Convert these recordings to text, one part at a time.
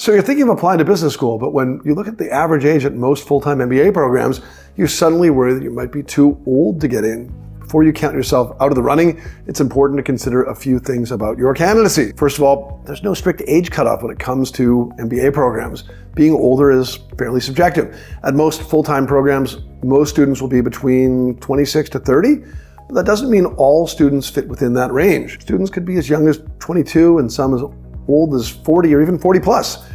So you're thinking of applying to business school, but when you look at the average age at most full-time MBA programs, you suddenly worry that you might be too old to get in. Before you count yourself out of the running, it's important to consider a few things about your candidacy. First of all, there's no strict age cutoff when it comes to MBA programs. Being older is fairly subjective. At most full-time programs, most students will be between 26 to 30. But that doesn't mean all students fit within that range. Students could be as young as 22 and some as old as 40 or even 40 plus.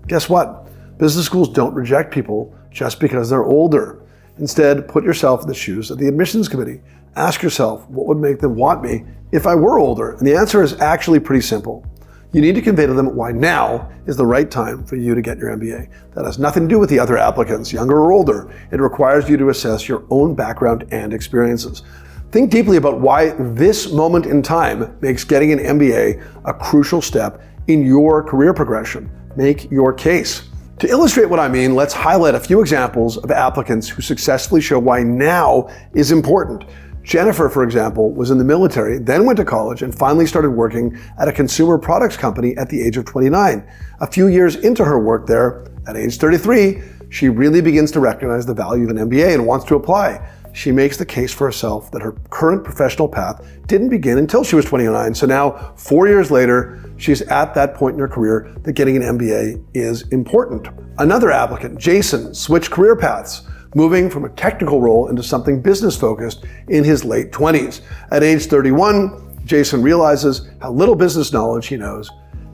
Guess what? Business schools don't reject people just because they're older. Instead, put yourself in the shoes of the admissions committee. Ask yourself, what would make them want me if I were older? And the answer is actually pretty simple. You need to convey to them why now is the right time for you to get your MBA. That has nothing to do with the other applicants, younger or older. It requires you to assess your own background and experiences. Think deeply about why this moment in time makes getting an MBA a crucial step in your career progression. Make your case. To illustrate what I mean, let's highlight a few examples of applicants who successfully show why now is important. Jennifer, for example, was in the military, then went to college, and finally started working at a consumer products company at the age of 29. A few years into her work there, at age 33, she really begins to recognize the value of an MBA and wants to apply. She makes the case for herself that her current professional path didn't begin until she was 29. So now, 4 years later, she's at that point in her career that getting an MBA is important. Another applicant, Jason, switched career paths, moving from a technical role into something business-focused in his late 20s. At age 31, Jason realizes how little business knowledge he knows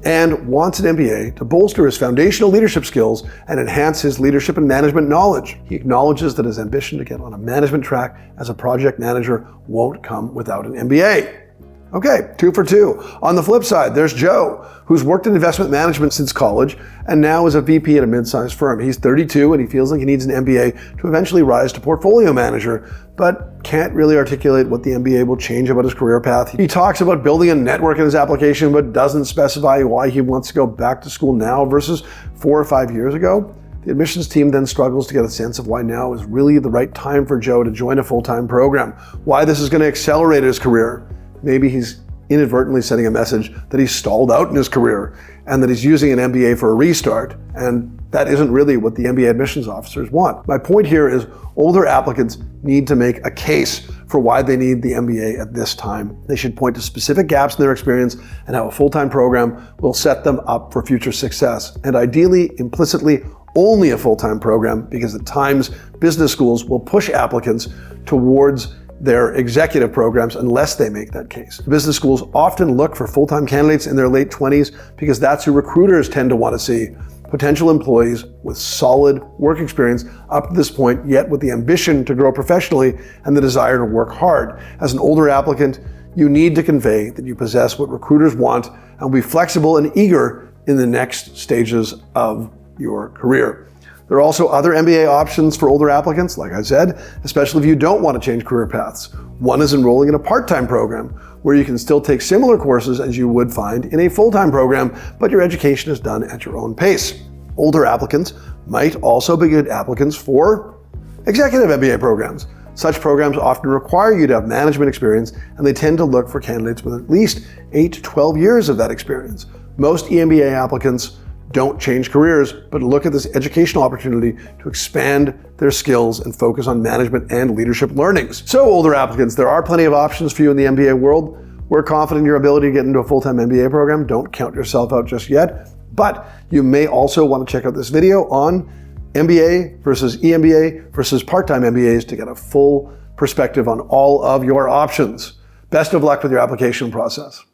and wants an MBA to bolster his foundational leadership skills and enhance his leadership and management knowledge. He acknowledges that his ambition to get on a management track as a project manager won't come without an MBA. Okay, 2 for 2. On the flip side, there's Joe, who's worked in investment management since college and now is a VP at a mid-sized firm. He's 32 and he feels like he needs an MBA to eventually rise to portfolio manager, but can't really articulate what the MBA will change about his career path. He talks about building a network in his application, but doesn't specify why he wants to go back to school now versus 4 or 5 years ago. The admissions team then struggles to get a sense of why now is really the right time for Joe to join a full-time program, why this is going to accelerate his career. Maybe he's inadvertently sending a message that he's stalled out in his career and that he's using an MBA for a restart, and that isn't really what the MBA admissions officers want. My point here is older applicants need to make a case for why they need the MBA at this time. They should point to specific gaps in their experience and how a full-time program will set them up for future success, and ideally, implicitly, only a full-time program, because at times business schools will push applicants towards their executive programs unless they make that case. Business schools often look for full-time candidates in their late 20s because that's who recruiters tend to want to see. Potential employees with solid work experience up to this point, yet with the ambition to grow professionally and the desire to work hard. As an older applicant, you need to convey that you possess what recruiters want and be flexible and eager in the next stages of your career. There are also other MBA options for older applicants, like I said, especially if you don't want to change career paths. One is enrolling in a part-time program, where you can still take similar courses as you would find in a full-time program, but your education is done at your own pace. Older applicants might also be good applicants for executive MBA programs. Such programs often require you to have management experience, and they tend to look for candidates with at least 8 to 12 years of that experience. Most EMBA applicants don't change careers, but look at this educational opportunity to expand their skills and focus on management and leadership learnings. So older applicants, there are plenty of options for you in the MBA world. We're confident in your ability to get into a full-time MBA program. Don't count yourself out just yet, but you may also want to check out this video on MBA versus EMBA versus part-time MBAs to get a full perspective on all of your options. Best of luck with your application process.